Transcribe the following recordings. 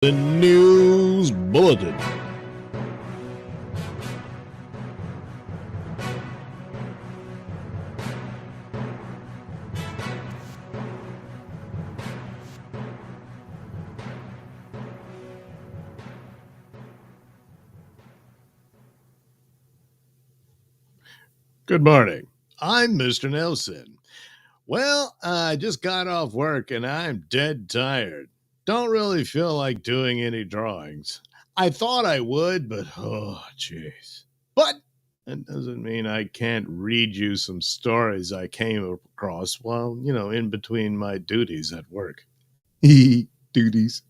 The News Bulletin. Good morning. I'm Mr. Nailsin. Well, I just got off work and I'm dead tired. Don't really feel like doing any drawings. I thought I would, but oh, jeez. But that doesn't mean I can't read you some stories I came across while, in between my duties at work. Duties.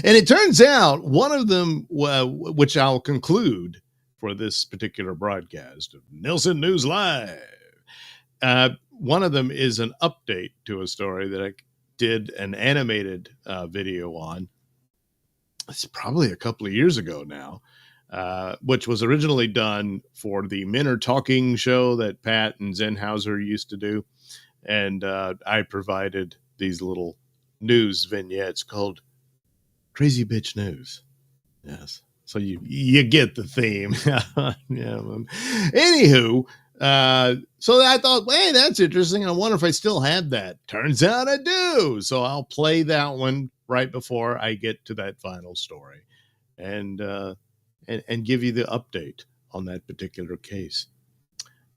And it turns out one of them, which I'll conclude for this particular broadcast of Nailsin News Live, one of them is an update to a story that I did an animated video on. It's probably a couple of years ago now, which was originally done for the Men Are Talking show that Pat and Zenhauser used to do. And I provided these little news vignettes called Crazy Bitch News. Yes. So you get the theme. Yeah. Anywho, so I thought, hey, that's interesting. I wonder if I still had that. Turns out I do. So I'll play that one right before I get to that final story, and give you the update on that particular case.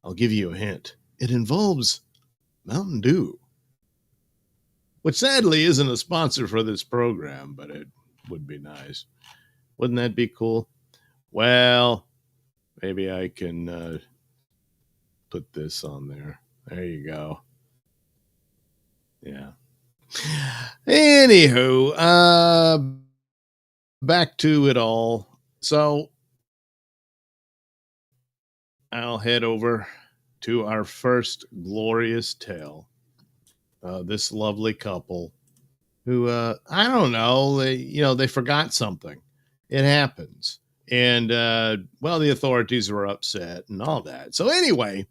I'll give you a hint. It involves Mountain Dew, which sadly isn't a sponsor for this program, but it would be nice. Wouldn't that be cool? Well, maybe I can put this on there. There you go. Yeah. Anywho, back to it all. So I'll head over to our first glorious tale. This lovely couple who, I don't know, they forgot something. It happens. And, the authorities were upset and all that. So anyway,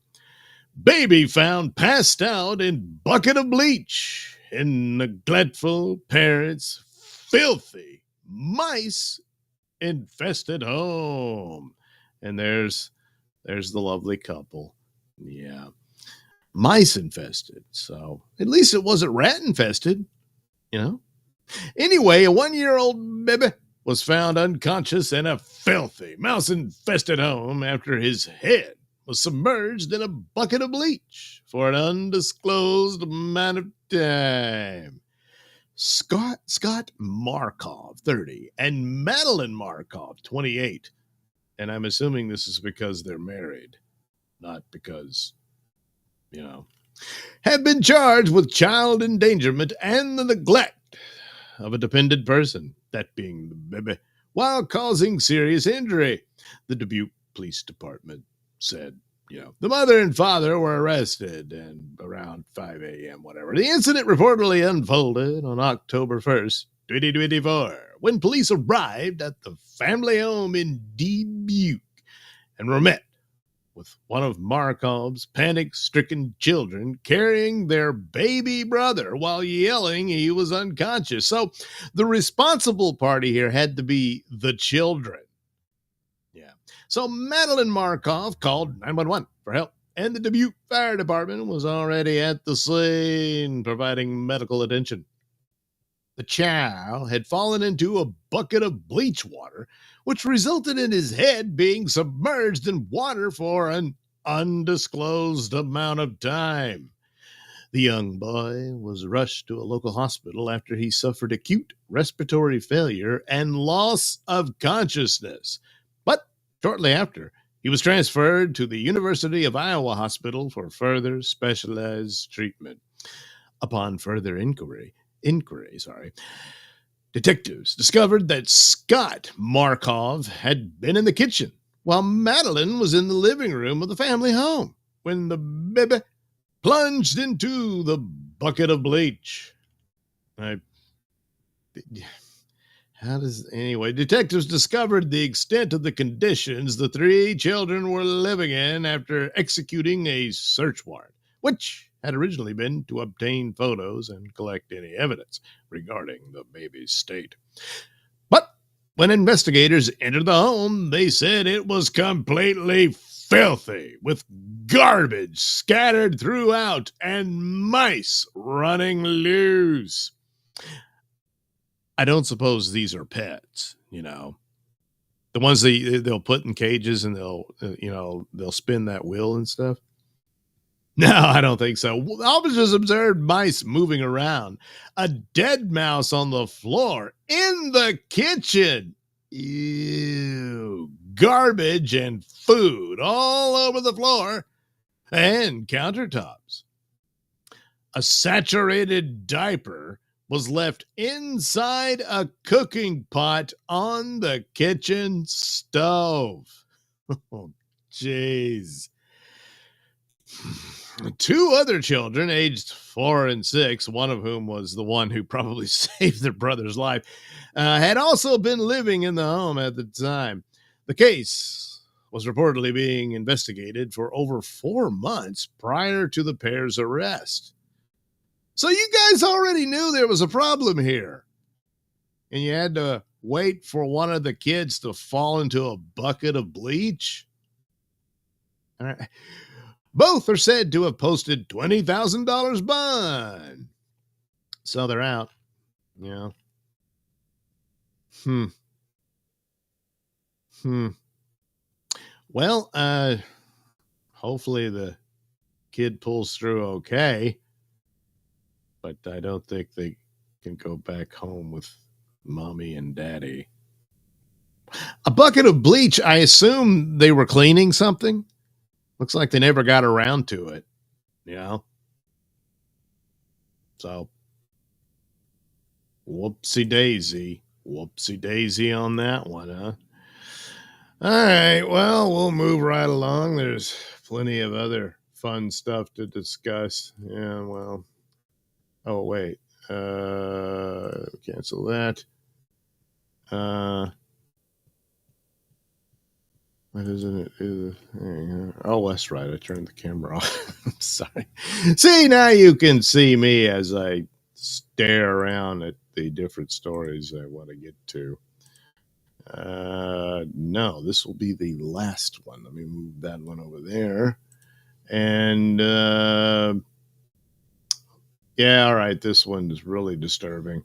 baby found passed out in bucket of bleach in neglectful parents' filthy mice infested home. And there's the lovely couple. Yeah. Mice infested. So at least it wasn't rat infested, Anyway, a 1-year-old baby was found unconscious in a filthy mouse-infested home after his head was submerged in a bucket of bleach for an undisclosed amount of time. Scott Markov, 30, and Madeline Markov, 28. And I'm assuming this is because they're married, not because, have been charged with child endangerment and the neglect of a dependent person, that being the baby, while causing serious injury. The Dubuque Police Department said, the mother and father were arrested and around 5 a.m., whatever. The incident reportedly unfolded on October 1st, 2024, when police arrived at the family home in Dubuque and were met with one of Markov's panic-stricken children carrying their baby brother while yelling he was unconscious. So the responsible party here had to be the children. Yeah. So Madeline Markov called 911 for help, and the Dubuque Fire Department was already at the scene providing medical attention. The child had fallen into a bucket of bleach water, which resulted in his head being submerged in water for an undisclosed amount of time. The young boy was rushed to a local hospital after he suffered acute respiratory failure and loss of consciousness. But shortly after, he was transferred to the University of Iowa Hospital for further specialized treatment. Upon further inquiry, detectives discovered that Scott Markov had been in the kitchen while Madeline was in the living room of the family home when the baby plunged into the bucket of bleach. Detectives discovered the extent of the conditions the three children were living in after executing a search warrant, which had originally been to obtain photos and collect any evidence regarding the baby's state. But When investigators entered the home, they said it was completely filthy, with garbage scattered throughout and mice running loose. I don't suppose these are pets, the ones they'll put in cages and they'll spin that wheel and stuff. No, I don't think so. Officers observed mice moving around, a dead mouse on the floor in the kitchen. Ew. Garbage and food all over the floor and countertops. A saturated diaper was left inside a cooking pot on the kitchen stove. Oh, jeez. 2 other children, aged 4 and 6, one of whom was the one who probably saved their brother's life, had also been living in the home at the time. The case was reportedly being investigated for over 4 months prior to the pair's arrest. So you guys already knew there was a problem here, and you had to wait for one of the kids to fall into a bucket of bleach? All right. Both are said to have posted $20,000 bond. So they're out. Yeah. Well, hopefully the kid pulls through okay. But I don't think they can go back home with mommy and daddy. A bucket of bleach, I assume they were cleaning something. Looks like they never got around to it, So, whoopsie daisy on that one, huh? All right, well, we'll move right along. There's plenty of other fun stuff to discuss. Yeah, well, oh, wait, cancel that. Why doesn't it? Oh, that's right. I turned the camera off. I'm sorry. See, now you can see me as I stare around at the different stories I want to get to. No, this will be the last one. Let me move that one over there. And yeah, all right. This one is really disturbing,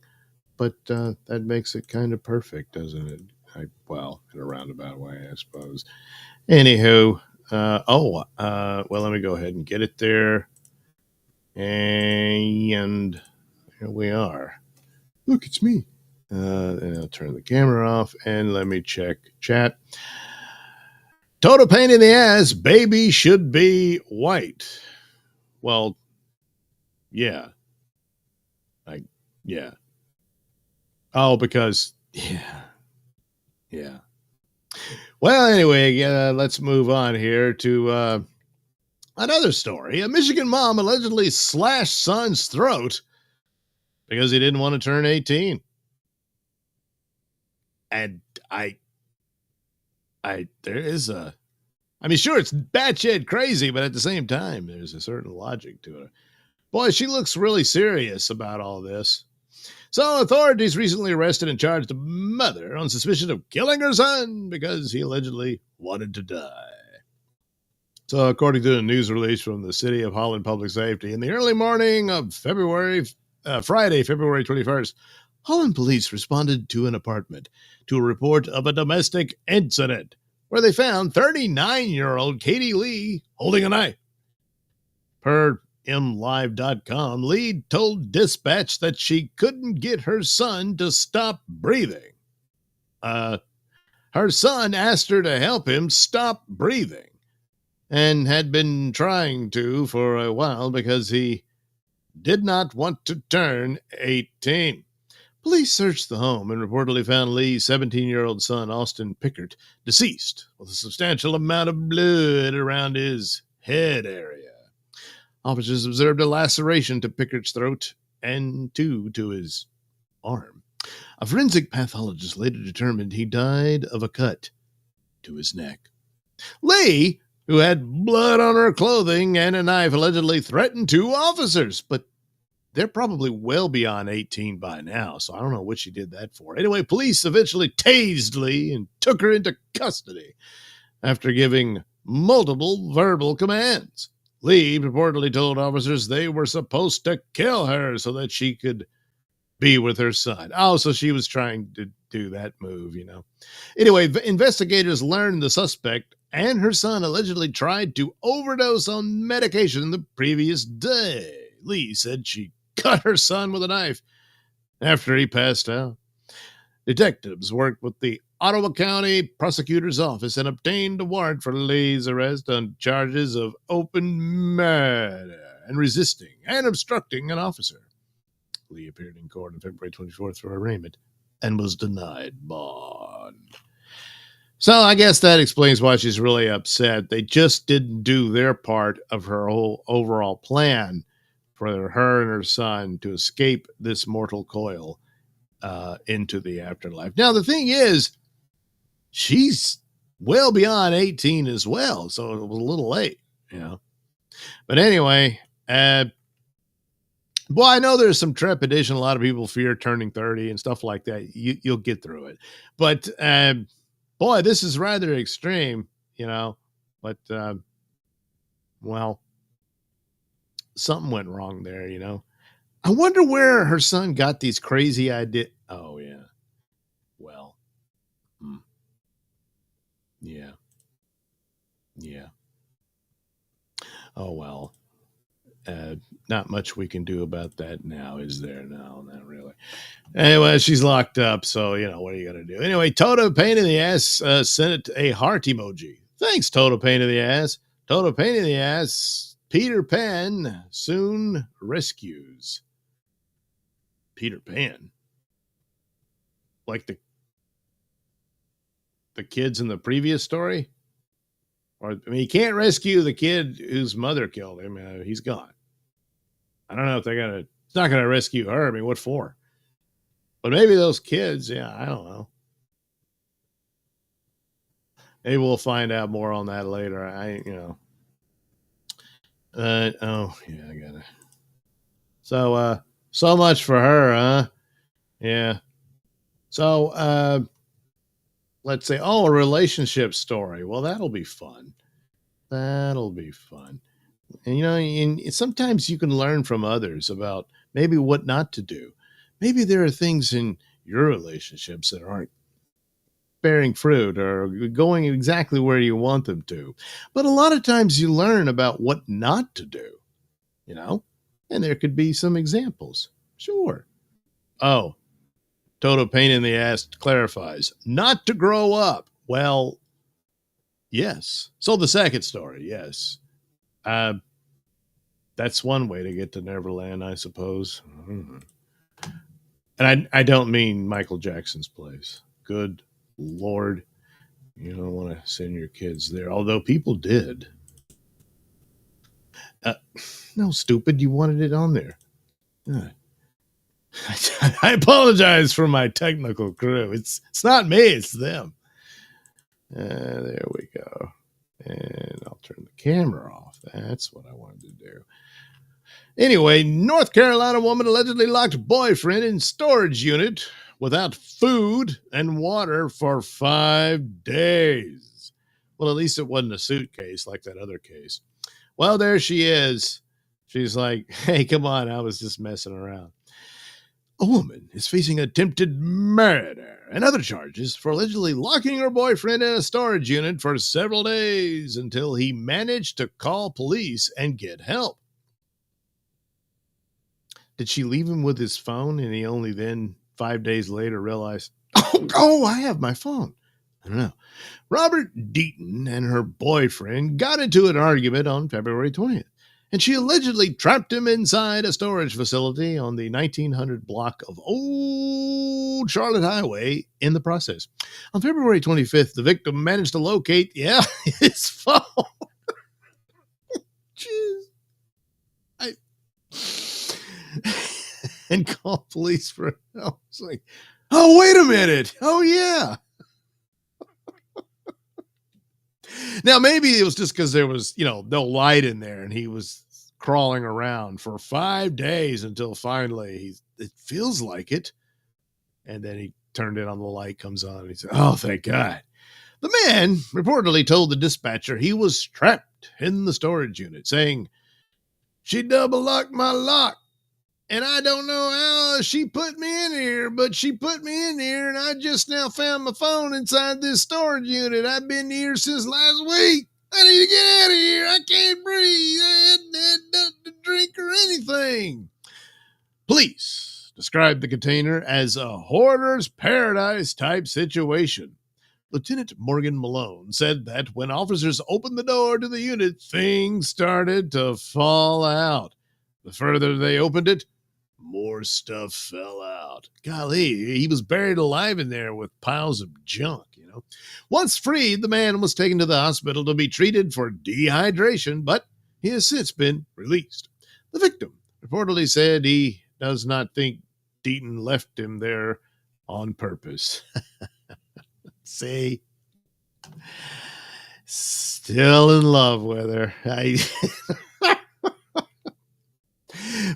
but that makes it kind of perfect, doesn't it? Well, in a roundabout way, I suppose. Anywho, well, let me go ahead and get it there. And here we are. Look, it's me. And I'll turn the camera off and let me check chat. Total pain in the ass. Baby should be white. Well, yeah. Yeah. Oh, because, yeah. Well, anyway, let's move on here to another story. A Michigan mom allegedly slashed son's throat because he didn't want to turn 18. And there is sure, it's batshit crazy, but at the same time, there's a certain logic to it. Boy, she looks really serious about all this. So authorities recently arrested and charged a mother on suspicion of killing her son because he allegedly wanted to die. So according to a news release from the City of Holland Public Safety, in the early morning of Friday, February 21st, Holland police responded to an apartment to a report of a domestic incident where they found 39-year-old Katie Lee holding a knife. Per MLive.com, Lee told dispatch that she couldn't get her son to stop breathing. Her son asked her to help him stop breathing and had been trying to for a while because he did not want to turn 18. Police searched the home and reportedly found Lee's 17-year-old son, Austin Pickert, deceased with a substantial amount of blood around his head area. Officers observed a laceration to Pickert's throat and 2 to his arm. A forensic pathologist later determined he died of a cut to his neck. Lee, who had blood on her clothing and a knife, allegedly threatened 2 officers, but they're probably well beyond 18 by now, so I don't know what she did that for. Anyway, police eventually tased Lee and took her into custody after giving multiple verbal commands. Lee reportedly told officers they were supposed to kill her so that she could be with her son. Oh, so she was trying to do that move, you know. Anyway, investigators learned the suspect and her son allegedly tried to overdose on medication the previous day. Lee said she cut her son with a knife after he passed out. Detectives worked with the Ottawa County Prosecutor's Office and obtained a warrant for Lee's arrest on charges of open murder and resisting and obstructing an officer. Lee appeared in court on February 24th for arraignment and was denied bond. So I guess that explains why she's really upset. They just didn't do their part of her whole overall plan for her and her son to escape this mortal coil into the afterlife. Now, the thing is, she's well beyond 18 as well, so it was a little late, you know. But anyway, well, I know there's some trepidation. A lot of people fear turning 30 and stuff like that. You'll get through it. But, boy, this is rather extreme, you know. But, well, something went wrong there, you know. I wonder where her son got these crazy ideas. Oh, yeah. Well, yeah. Yeah. Oh, well. Not much we can do about that now, is there? No, not really. Anyway, she's locked up, so, you know, what are you going to do? Anyway, Toto Pain in the Ass sent a heart emoji. Thanks, Toto Pain in the Ass. Toto Pain in the Ass. Peter Pan soon rescues. Peter Pan? Like the kids in the previous story? Or, I mean, he can't rescue the kid whose mother killed him. He's gone. I don't know if it's not going to rescue her. I mean, what for? But maybe those kids, yeah, I don't know. Maybe we'll find out more on that later. Oh, yeah, I got it. So, so much for her, huh? Yeah. So, let's say, a relationship story. Well, that'll be fun. That'll be fun. And, you know, and sometimes you can learn from others about maybe what not to do. Maybe there are things in your relationships that aren't bearing fruit or going exactly where you want them to. But a lot of times you learn about what not to do, you know, and there could be some examples. Sure. Oh, Toto Pain in the Ass clarifies, not to grow up. Well, yes. So the second story, yes. That's one way to get to Neverland, I suppose. And I don't mean Michael Jackson's place. Good Lord. You don't want to send your kids there, although people did. No, stupid. You wanted it on there. I apologize for my technical crew. It's not me, it's them. There we go. And I'll turn the camera off. That's what I wanted to do. Anyway, North Carolina woman allegedly locked boyfriend in storage unit without food and water for 5 days. Well, at least it wasn't a suitcase like that other case. Well, there she is. She's like, hey, come on, I was just messing around. A woman is facing attempted murder and other charges for allegedly locking her boyfriend in a storage unit for several days until he managed to call police and get help. Did she leave him with his phone and he only then 5 days later realized, oh, I have my phone? I don't know. Robert Deaton and her boyfriend got into an argument on February 20th. And she allegedly trapped him inside a storage facility on the 1900 block of Old Charlotte Highway in the process. On February 25th, the victim managed to locate, his phone. Jeez. And call police for help. It's like, oh, wait a minute. Oh, yeah. Now, maybe it was just because there was, no light in there and he was crawling around for 5 days until finally it feels like it. And then he turned it on, the light comes on, and he said, "Oh, thank God." The man reportedly told the dispatcher he was trapped in the storage unit, saying, "She double locked my lock, and I don't know how she put me in here, but she put me in here, and I just now found my phone inside this storage unit. I've been here since last week. I need to get out of here. I can't breathe. I hadn't had nothing to drink or anything." Police described the container as a hoarder's paradise type situation. Lieutenant Morgan Malone said that when officers opened the door to the unit, things started to fall out. The further they opened it, more stuff fell out. Golly, he was buried alive in there with piles of junk, you know. Once freed, the man was taken to the hospital to be treated for dehydration, but he has since been released. The victim reportedly said he does not think Deaton left him there on purpose. See? Still in love with her.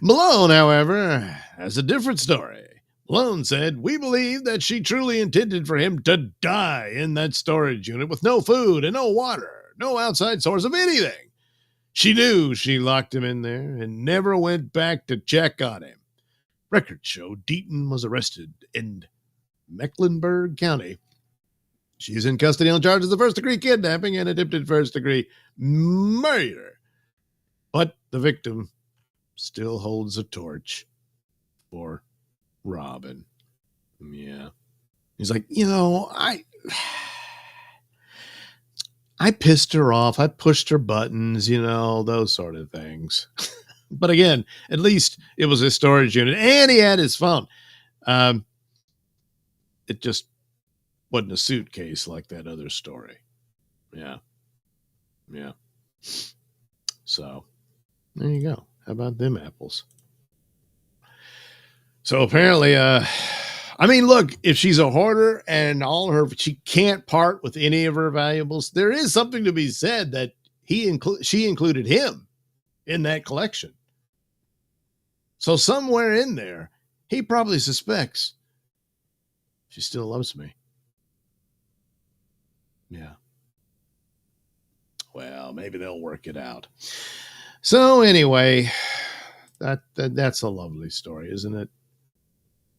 Malone, however, has a different story. Malone said, "We believe that she truly intended for him to die in that storage unit with no food and no water, no outside source of anything. She knew she locked him in there and never went back to check on him." Records show Deaton was arrested in Mecklenburg County. She's in custody on charges of first-degree kidnapping and attempted first-degree murder. But the victim still holds a torch for Robin. Yeah. He's like, I pissed her off. I pushed her buttons, those sort of things. But again, at least it was a storage unit and he had his phone. It just wasn't a suitcase like that other story. Yeah. So there you go. How about them apples? So apparently, look, if she's a hoarder and she can't part with any of her valuables, there is something to be said that she included him in that collection. So somewhere in there, he probably suspects she still loves me. Yeah. Well, maybe they'll work it out. So anyway, that's a lovely story, isn't it?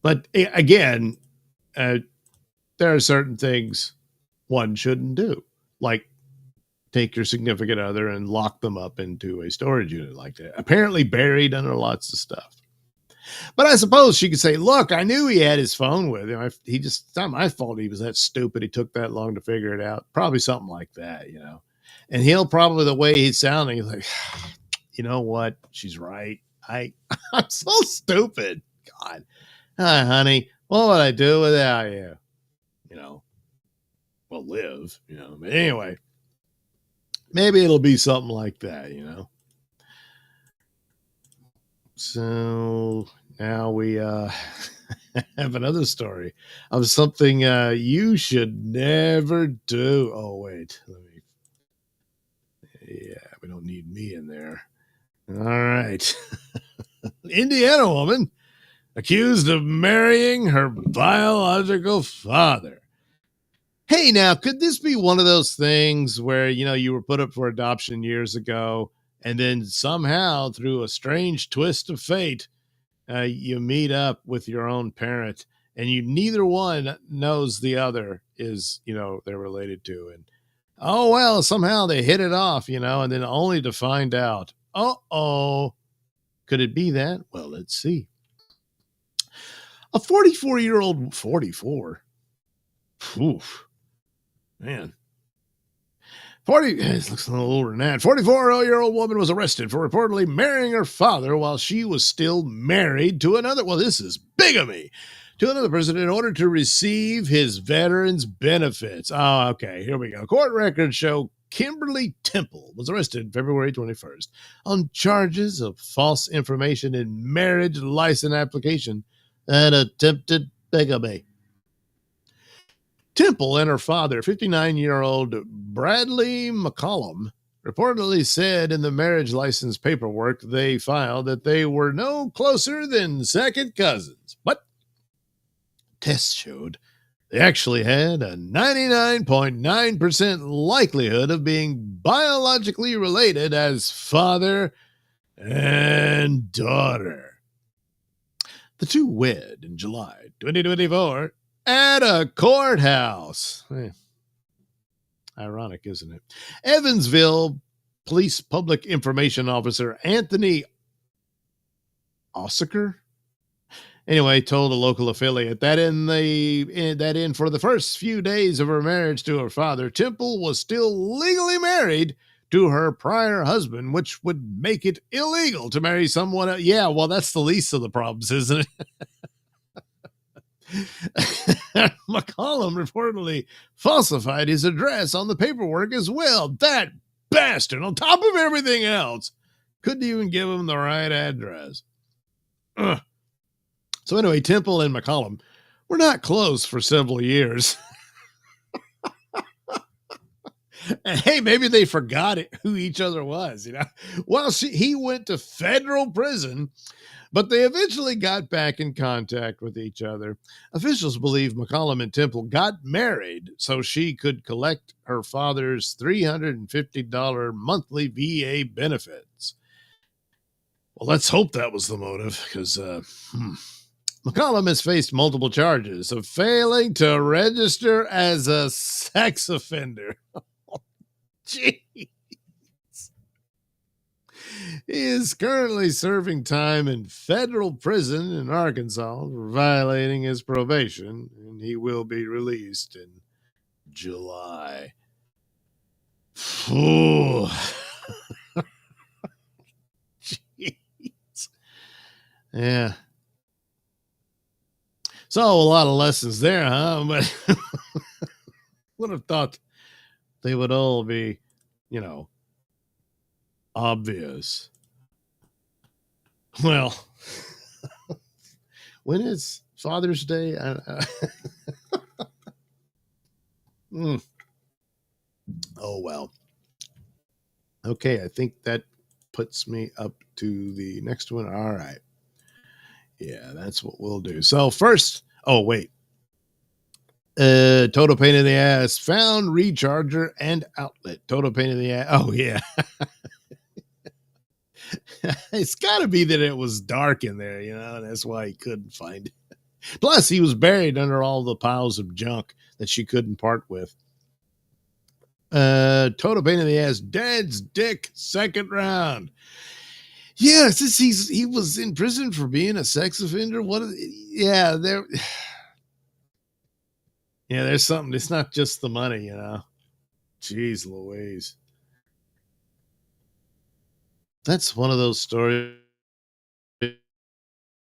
But again, there are certain things one shouldn't do, like take your significant other and lock them up into a storage unit like that. Apparently buried under lots of stuff. But I suppose she could say, "Look, I knew he had his phone with him. It's not my fault he was that stupid. He took that long to figure it out." Probably something like that, And he'll probably, the way he's sounding, he's like, "You know what? She's right. I'm so stupid. God. Hi, honey. What would I do without you?" Well, live, But anyway, maybe it'll be something like that, So now we have another story of something you should never do. Oh, wait. We don't need me in there. All right. Indiana woman accused of marrying her biological father. Hey, now, could this be one of those things where, you were put up for adoption years ago, and then somehow, through a strange twist of fate, you meet up with your own parent, and neither one knows the other is, they're related to. And, oh, well, somehow they hit it off, and then only to find out, could it be that? Well, let's see. A 44-year-old, 44? Oof. Man. It looks a little older than that. 44-year-old woman was arrested for reportedly marrying her father while she was still married to another. Well, this is bigamy. To another person in order to receive his veterans benefits. Oh, okay. Here we go. Court records show Kimberly Temple was arrested February 21st on charges of false information in marriage license application and attempted bigamy. Temple and her father, 59-year-old Bradley McCollum, reportedly said in the marriage license paperwork they filed that they were no closer than second cousins. But tests showed they actually had a 99.9% likelihood of being biologically related as father and daughter. The two wed in July 2024 at a courthouse. Ironic, isn't it? Evansville Police Public Information Officer Anthony Ossaker, anyway, told a local affiliate that in for the first few days of her marriage to her father, Temple was still legally married to her prior husband, which would make it illegal to marry someone else. Yeah, well, that's the least of the problems, isn't it? McCollum reportedly falsified his address on the paperwork as well. That bastard, on top of everything else, couldn't even give him the right address. Ugh. So anyway, Temple and McCollum were not close for several years. Hey, maybe they forgot who each other was, you know. Well, he went to federal prison, but they eventually got back in contact with each other. Officials believe McCollum and Temple got married so she could collect her father's $350 monthly VA benefits. Well, let's hope that was the motive, because McCollum has faced multiple charges of failing to register as a sex offender. Jeez. He is currently serving time in federal prison in Arkansas for violating his probation, and he will be released in July. Jeez. Yeah. So a lot of lessons there, huh? But would have thought they would all be, you know, obvious. Well, when is Father's Day? Oh, well. Okay, I think that puts me up to the next one. All right. Yeah, that's what we'll do. So first, oh, wait. Total pain in the ass. Found recharger and outlet. Total pain in the ass. Oh, yeah. It's got to be that it was dark in there, you know, and that's why he couldn't find it. Plus, he was buried under all the piles of junk that she couldn't part with. Total pain in the ass. Dad's dick, second round. Yeah, since he was in prison for being a sex offender. Yeah, there's something. It's not just the money, you know. Jeez Louise. That's one of those stories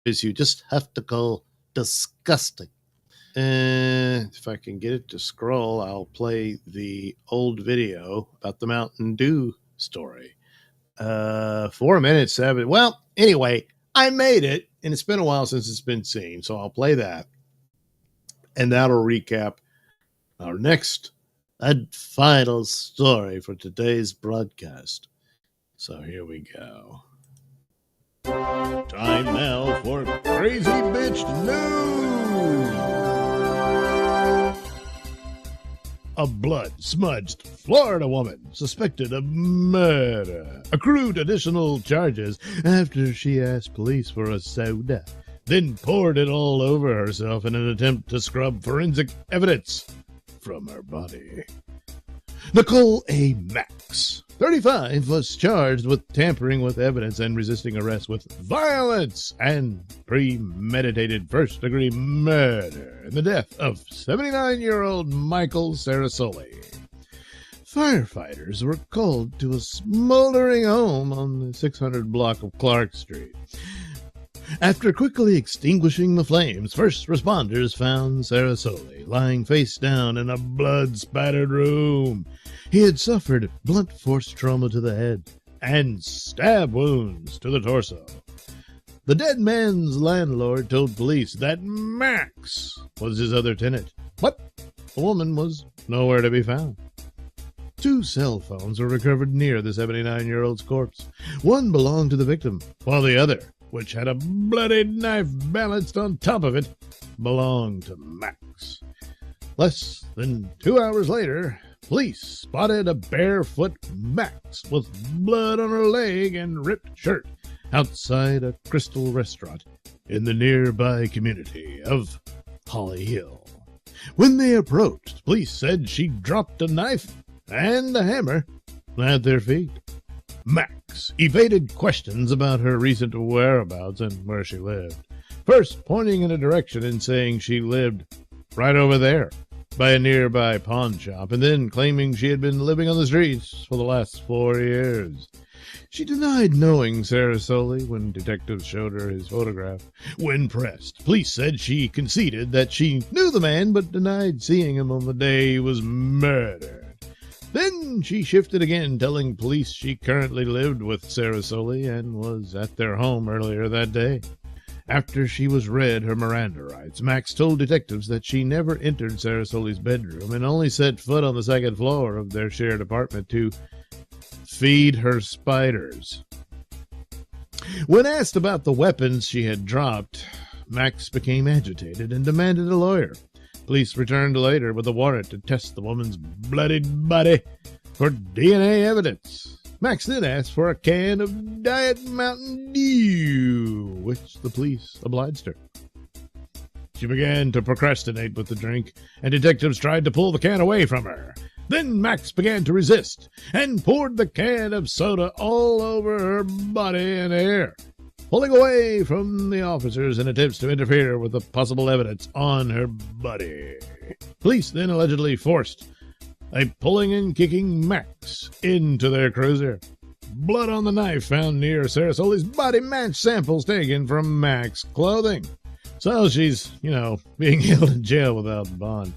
you just have to call disgusting. If I can get it to scroll, I'll play the old video about the Mountain Dew story. 4 minutes, 7. Well, anyway, I made it, and it's been a while since it's been seen, so I'll play that. And that'll recap our next and final story for today's broadcast. So here we go. Time now for Crazy Bitch News. A blood-smudged Florida woman suspected of murder accrued additional charges after she asked police for a soda, then poured it all over herself in an attempt to scrub forensic evidence from her body. Nicole A. Max, 35, was charged with tampering with evidence and resisting arrest with violence and premeditated first-degree murder in the death of 79-year-old Michael Sarasoli. Firefighters were called to a smoldering home on the 600 block of Clark Street. After quickly extinguishing the flames, first responders found Sarasoli lying face down in a blood-spattered room. He had suffered blunt force trauma to the head and stab wounds to the torso. The dead man's landlord told police that Max was his other tenant, but the woman was nowhere to be found. 2 cell phones were recovered near the 79-year-old's corpse. One belonged to the victim, while the other, which had a bloody knife balanced on top of it, belonged to Max. Less than 2 hours later, police spotted a barefoot Max with blood on her leg and ripped shirt outside a Crystal restaurant in the nearby community of Holly Hill. When they approached, police said she dropped a knife and a hammer at their feet. Max evaded questions about her recent whereabouts and where she lived, first pointing in a direction and saying she lived right over there by a nearby pawn shop, and then claiming she had been living on the streets for the last 4 years. She denied knowing Sarasoli when detectives showed her his photograph. When pressed, police said she conceded that she knew the man but denied seeing him on the day he was murdered. Then she shifted again, telling police she currently lived with Sarasoli and was at their home earlier that day. After she was read her Miranda rights, Max told detectives that she never entered Sarasoli's bedroom and only set foot on the second floor of their shared apartment to feed her spiders. When asked about the weapons she had dropped, Max became agitated and demanded a lawyer. Police returned later with a warrant to test the woman's bloodied body for DNA evidence. Max then asked for a can of Diet Mountain Dew, which the police obliged her. She began to procrastinate with the drink, and detectives tried to pull the can away from her. Then Max began to resist and poured the can of soda all over her body and hair, pulling away from the officers in attempts to interfere with the possible evidence on her body. Police then allegedly forced a pulling and kicking Max into their cruiser. Blood on the knife found near Sarasoli's body matched samples taken from Max's clothing. So she's, being held in jail without bond.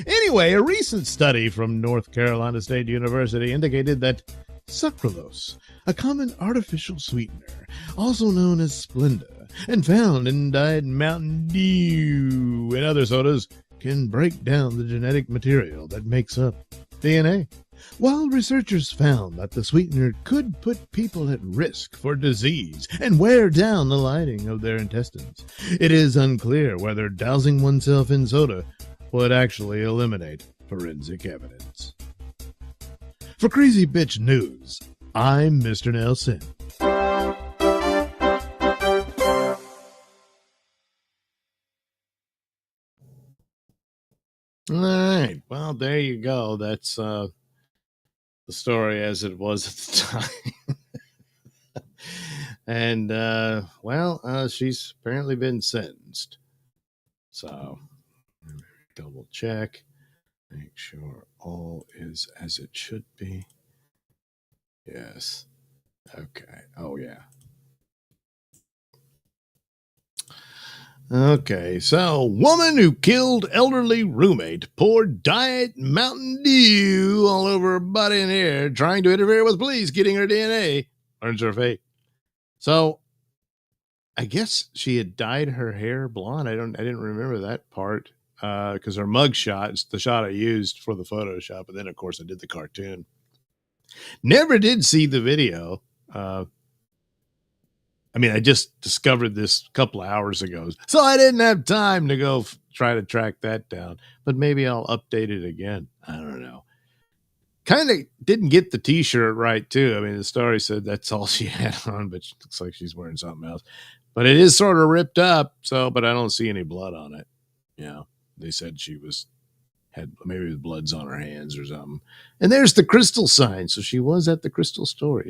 Anyway, a recent study from North Carolina State University indicated that sucralose, a common artificial sweetener, also known as Splenda, and found in Diet Mountain Dew and other sodas, can break down the genetic material that makes up DNA. While researchers found that the sweetener could put people at risk for disease and wear down the lining of their intestines, it is unclear whether dousing oneself in soda would actually eliminate forensic evidence. For Crazy Bitch News, I'm Mr. Nailsin. All right. Well, there you go. That's the story as it was at the time. And, she's apparently been sentenced. So, double check. Make sure all is as it should be. Yes. Okay. Oh, yeah. Okay, so woman who killed elderly roommate poured Diet Mountain Dew all over her body and hair, trying to interfere with police getting her DNA, learns her fate. So, I guess she had dyed her hair blonde. I didn't remember that part because her mug shot is the shot I used for the Photoshop, and then of course I did the cartoon. Never did see the video. I just discovered this a couple of hours ago, so I didn't have time to go try to track that down. But maybe I'll update it again. I don't know. Kind of didn't get the T-shirt right, too. The story said that's all she had on, but it looks like she's wearing something else. But it is sort of ripped up, but I don't see any blood on it. They said she had maybe the blood's on her hands or something. And there's the crystal sign, so she was at the crystal store,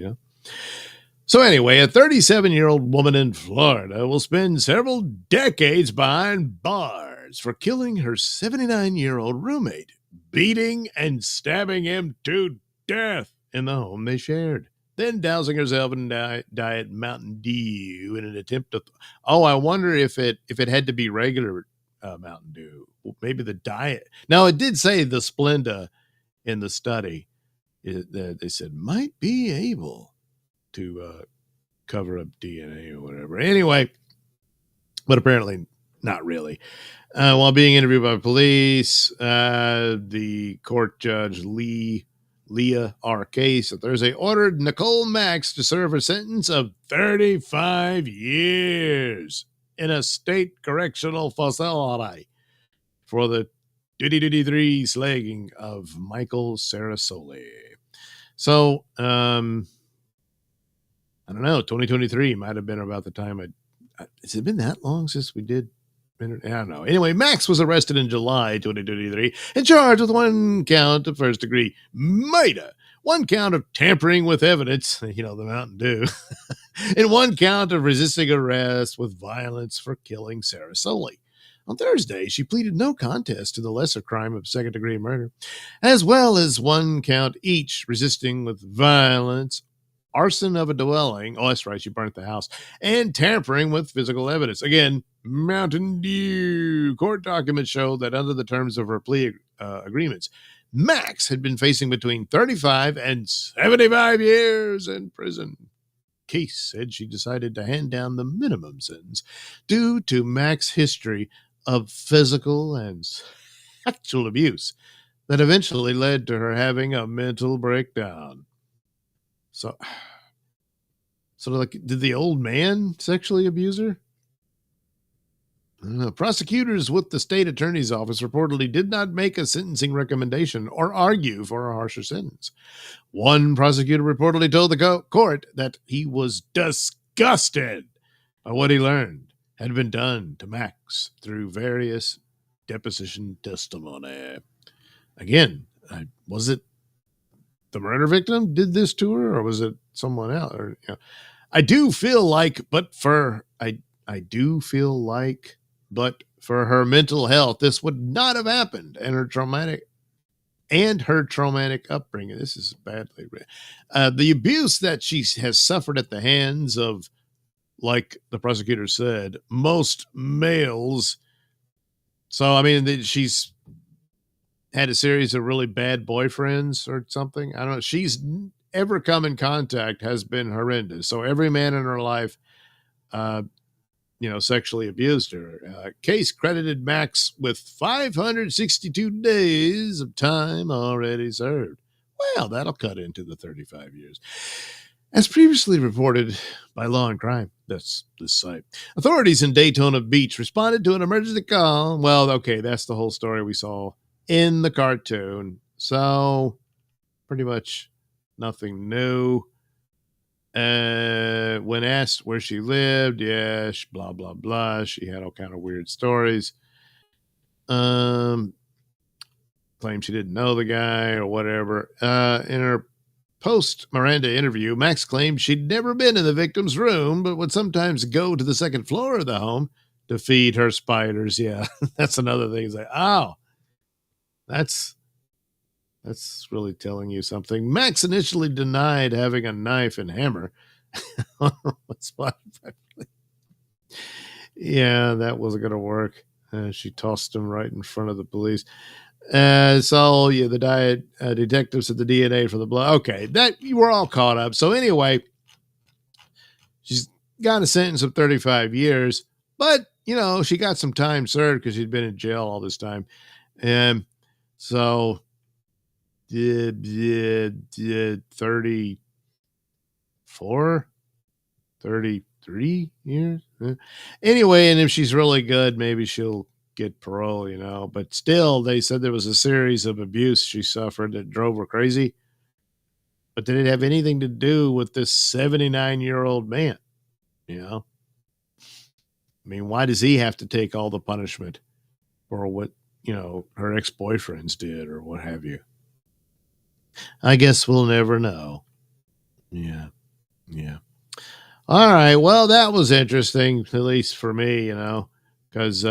So anyway, a 37-year-old woman in Florida will spend several decades behind bars for killing her 79-year-old roommate, beating and stabbing him to death in the home they shared, then dousing herself in Diet Mountain Dew in an attempt to... I wonder if it had to be regular Mountain Dew. Maybe the diet... Now, it did say the Splenda in the study. They said might be able to cover up DNA or whatever. Anyway, but apparently not really. While being interviewed by police, the court judge Lee Leah R. Case on Thursday ordered Nicole Max to serve a sentence of 35 years in a state correctional facility for the 2023 slagging of Michael Sarasoli. So, I don't know, 2023 might have been about the time has it been that long since we did? I don't know. Anyway, Max was arrested in July 2023 and charged with one count of first degree murder, one count of tampering with evidence, the Mountain Dew, and one count of resisting arrest with violence for killing Sarah Soley. On Thursday, she pleaded no contest to the lesser crime of second-degree murder, as well as one count each resisting with violence, arson of a dwelling. Oh, that's right, she burnt the house, and tampering with physical evidence. Again, Mountain Dew. Court documents show that under the terms of her plea agreements, Max had been facing between 35 and 75 years in prison. Case said she decided to hand down the minimum sentence due to Max's history of physical and sexual abuse that eventually led to her having a mental breakdown. So like, did the old man sexually abuse her? Prosecutors with the state attorney's office reportedly did not make a sentencing recommendation or argue for a harsher sentence. One prosecutor reportedly told the court that he was disgusted by what he learned had been done to Max through various deposition testimony. Again, was it the murder victim did this to her, or was it someone else? Or, I do feel like, but for her mental health, this would not have happened, and her traumatic upbringing. This is badly written. The abuse that she has suffered at the hands of, like the prosecutor said, most males. So, I mean, she's had a series of really bad boyfriends or something. I don't know. She's ever come in contact has been horrendous. So every man in her life, sexually abused her. Case credited Max with 562 days of time already served. Well, that'll cut into the 35 years. As previously reported by Law and Crime, that's this site, authorities in Daytona Beach responded to an emergency call. Well, okay, that's the whole story we saw in the cartoon. So pretty much nothing new. When asked where she lived, blah, blah, blah. She had all kind of weird stories. Claimed she didn't know the guy or whatever. In her post-Miranda interview, Max claimed she'd never been in the victim's room, but would sometimes go to the second floor of the home to feed her spiders. Yeah, that's another thing. It's like, oh, that's really telling you something. Max initially denied having a knife and hammer. Yeah, that wasn't going to work. She tossed him right in front of the police. The detectives at the DNA for the blood. Okay, that you were all caught up. So anyway, she's got a sentence of 35 years, but she got some time served because she'd been in jail all this time. And so 34, 33 years. Anyway, and if she's really good, maybe she'll get parole, but still they said there was a series of abuse she suffered that drove her crazy. But did it have anything to do with this 79-year-old man? I mean, why does he have to take all the punishment for what, her ex-boyfriends did or what have you? I guess we'll never know. Yeah. All right. Well, that was interesting, at least for me, because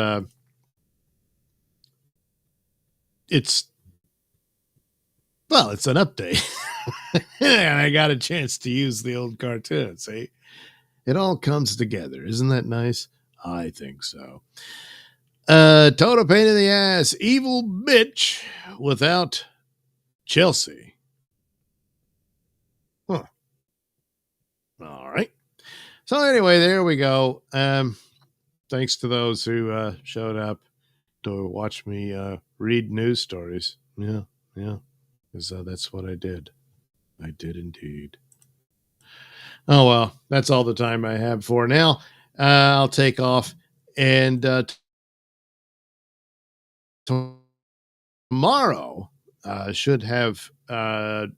it's an update. And I got a chance to use the old cartoon. See, it all comes together. Isn't that nice? I think so. Total pain in the ass. Evil bitch without Chelsea. Huh. All right. So anyway, there we go. Thanks to those who showed up to watch me read news stories. Yeah. because that's what I did. I did indeed. Oh, well, that's all the time I have for now. I'll take off and tomorrow should have Mr.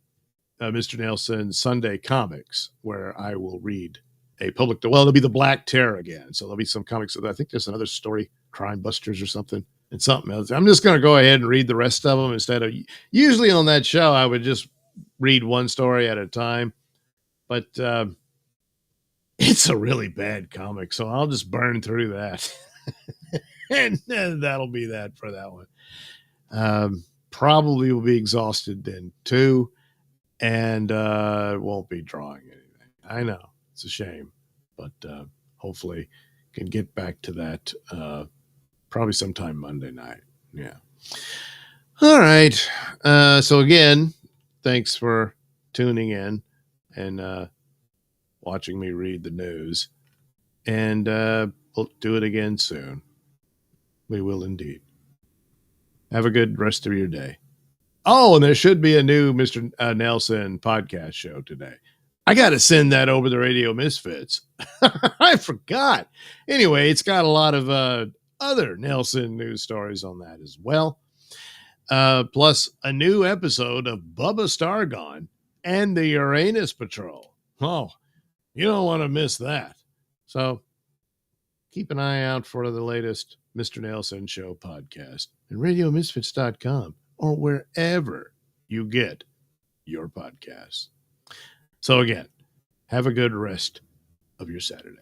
Nailsin Sunday Comics, where I will read a public. Well, it'll be the Black Terror again. So there'll be some comics. I think there's another story, Crime Busters or something, and something else. I'm just going to go ahead and read the rest of them instead of usually on that show. I would just read one story at a time, but it's a really bad comic, so I'll just burn through that, and that'll be that for that one. Probably will be exhausted then too, and won't be drawing anything. I know it's a shame, but hopefully can get back to that probably sometime Monday night. Yeah. All right. So again, thanks for tuning in and watching me read the news, and we'll do it again soon. We will indeed. Have a good rest of your day. Oh, and there should be a new Mr. Nailsin podcast show today. I got to send that over the Radio Misfits. I forgot. Anyway, it's got a lot of other Nailsin news stories on that as well. Plus a new episode of Bubba Stargone and the Uranus Patrol. Oh, you don't want to miss that. So keep an eye out for the latest Mr. Nailsin Show podcast at RadioMisfits.com or wherever you get your podcasts. So again, have a good rest of your Saturday.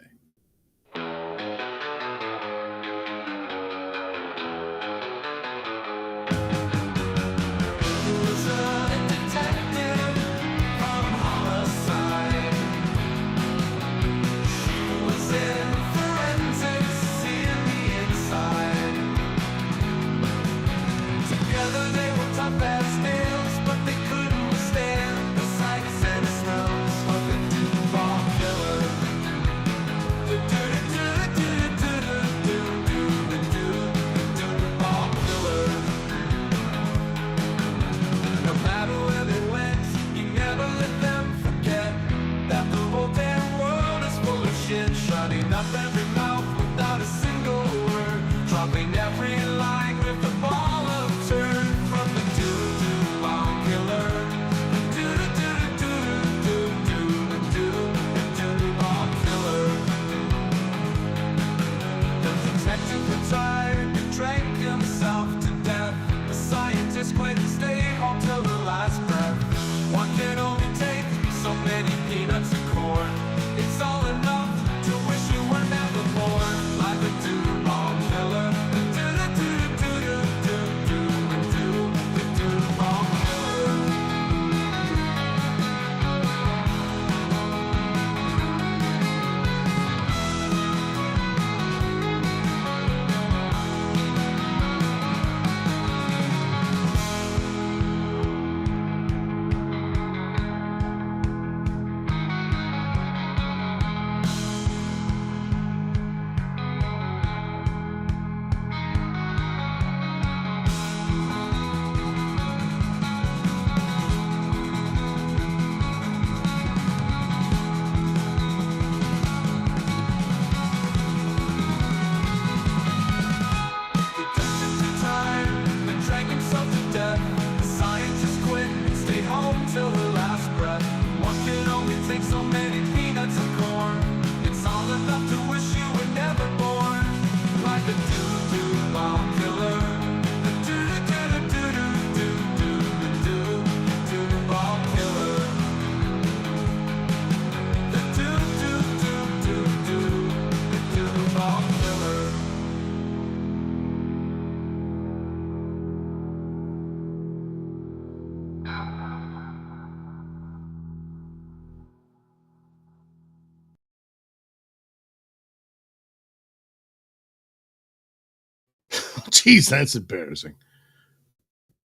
Geez, that's embarrassing.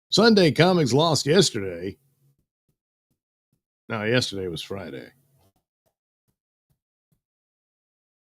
Sunday Comics lost yesterday. No, yesterday was Friday.